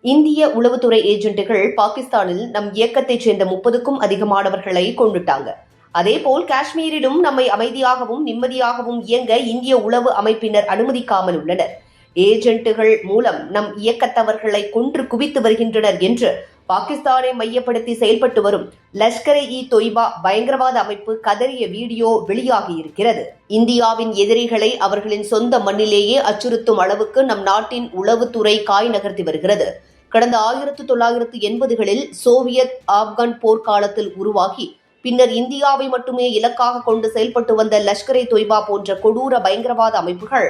இந்திய உளவுத்துறை ஏஜென்ட்டுகள் பாகிஸ்தானில் நம் இயக்கத்தைச் சேர்ந்த 30க்கும் அதிகமானவர்களை கொண்டுட்டாங்க. அதேபோல் காஷ்மீரிலும் நம்மை அமைதியாகவும் நிம்மதியாகவும் இயங்க இந்திய உளவு அமைப்பினர் அனுமதிக்காமல் உள்ளனர். ஏஜென்ட்டுகள் மூலம் நம் இயக்கத்தவர்களை கொன்று குவித்து வருகின்றனர் என்று பாகிஸ்தானை மையப்படுத்தி செயல்பட்டு வரும் லஷ்கர்-இ-தொய்பா பயங்கரவாத அமைப்பு கதறிய வீடியோ வெளியாகியிருக்கிறது. இந்தியாவின் எதிரிகளை அவர்களின் சொந்த மண்ணிலேயே அச்சுறுத்தும் அளவுக்கு நம் நாட்டின் உளவுத்துறை காய் நகர்த்தி வருகிறது. கடந்த 1980களில் சோவியத் ஆப்கான் போர்க்காலத்தில் உருவாகி பின்னர் இந்தியாவை மட்டுமே இலக்காக கொண்டு செயல்பட்டு வந்த லஷ்கர்-இ-தொய்பா போன்ற கொடூர பயங்கரவாத அமைப்புகள்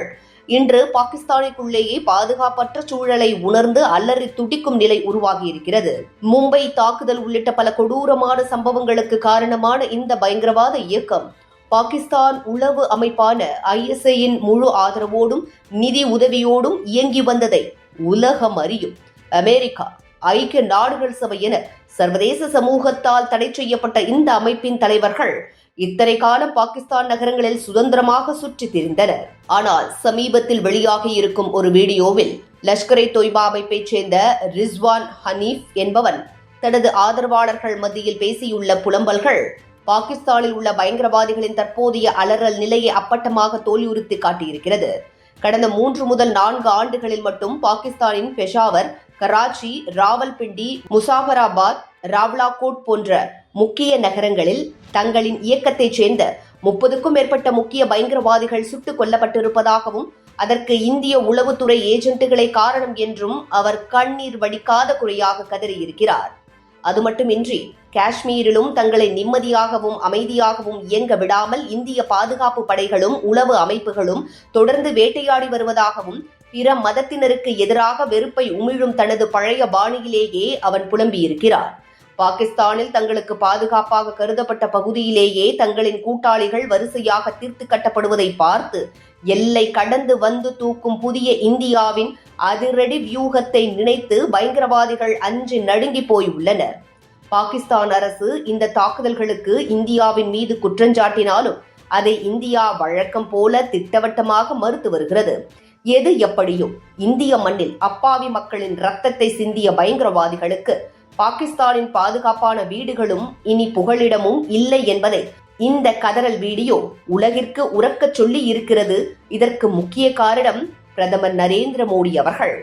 இன்று பாகிஸ்தானுக்குள்ளேயே பாதுகாப்பற்ற சூழலை உணர்ந்து அலறி துடிக்கும் நிலை உருவாகியிருக்கிறது. மும்பை தாக்குதல் உள்ளிட்ட பல கொடூரமான சம்பவங்களுக்கு காரணமான இந்த பயங்கரவாத இயக்கம் பாகிஸ்தான் உளவு அமைப்பான ISIயின் முழு ஆதரவோடும் நிதி உதவியோடும் இயங்கி வந்ததை உலகம் அறியும். அமெரிக்கா, ஐக்கிய நாடுகள் சபை என சர்வதேச சமூகத்தால் தடை செய்யப்பட்ட இந்த அமைப்பின் தலைவர்கள் இத்தனை காலம் பாகிஸ்தான் நகரங்களில் சுதந்திரமாக சுற்றித் திரிந்தனர். ஆனால் சமீபத்தில் வெளியாகி இருக்கும் ஒரு வீடியோவில் லஷ்கர்-இ-தொய்பா அமைப்பைச் சேர்ந்த ரிஸ்வான் ஹனீஃப் என்பவன் தனது ஆதரவாளர்கள் மத்தியில் பேசியுள்ள புலம்பல்கள் பாகிஸ்தானில் உள்ள பயங்கரவாதிகளின் தற்போதைய அலறல் நிலையை அப்பட்டமாக தோல்வியுறுத்தி காட்டியிருக்கிறது. கடந்த 3 முதல் 4 ஆண்டுகளில் மட்டும் பாகிஸ்தானின் பெஷாவர், கராச்சி, ராவல்பிண்டி, முசாஃபராபாத், ராவ்லாகோட் போன்ற முக்கிய நகரங்களில் தங்களின் இயக்கத்தைச் சேர்ந்த 30க்கும் மேற்பட்ட முக்கிய பயங்கரவாதிகள் சுட்டுக் கொல்லப்பட்டிருப்பதாகவும் அதற்கு இந்திய உளவுத்துறை ஏஜென்ட்டுகளே காரணம் என்றும் அவர் கண்ணீர் வடிக்காத குறையாக கதறியிருக்கிறார். அது மட்டுமின்றி காஷ்மீரிலும் தங்களை நிம்மதியாகவும் அமைதியாகவும் இயங்க விடாமல் இந்திய பாதுகாப்பு படைகளும் உளவு அமைப்புகளும் தொடர்ந்து வேட்டையாடி வருவதாகவும் பிற மதத்தினருக்கு எதிராக வெறுப்பை உமிழும் தனது பழைய பாணியிலேயே அவன் புலம்பியிருக்கிறார். பாகிஸ்தானில் தங்களுக்கு பாதுகாப்பாக கருதப்பட்ட பகுதியிலேயே தங்களின் கூட்டாளிகள் வரிசையாக தீர்த்து கட்டப்படுவதை பார்த்து எல்லை கடந்து வந்து தூக்கும் புதிய இந்தியாவின் அதிரடி வியூகத்தை நினைத்து பயங்கரவாதிகள் அஞ்சி நடுங்கி போய் உள்ளனர். பாகிஸ்தான் அரசு இந்த தாக்குதல்களுக்கு இந்தியாவின் மீது குற்றஞ்சாட்டினாலும் அதை இந்தியா வழக்கம் போல திட்டவட்டமாக மறுத்து வருகிறது. எது எப்படியோ இந்திய மண்ணில் அப்பாவி மக்களின் ரத்தத்தை சிந்திய பயங்கரவாதிகளுக்கு பாகிஸ்தானின் பாதுகாப்பான வீடுகளும் இனி புகலிடமும் இல்லை என்பதை இந்த கதறல் வீடியோ உலகிற்கு உரக்கச் சொல்லி இருக்கிறது. இதற்கு முக்கிய காரணம் பிரதமர் நரேந்திர மோடி அவர்கள்.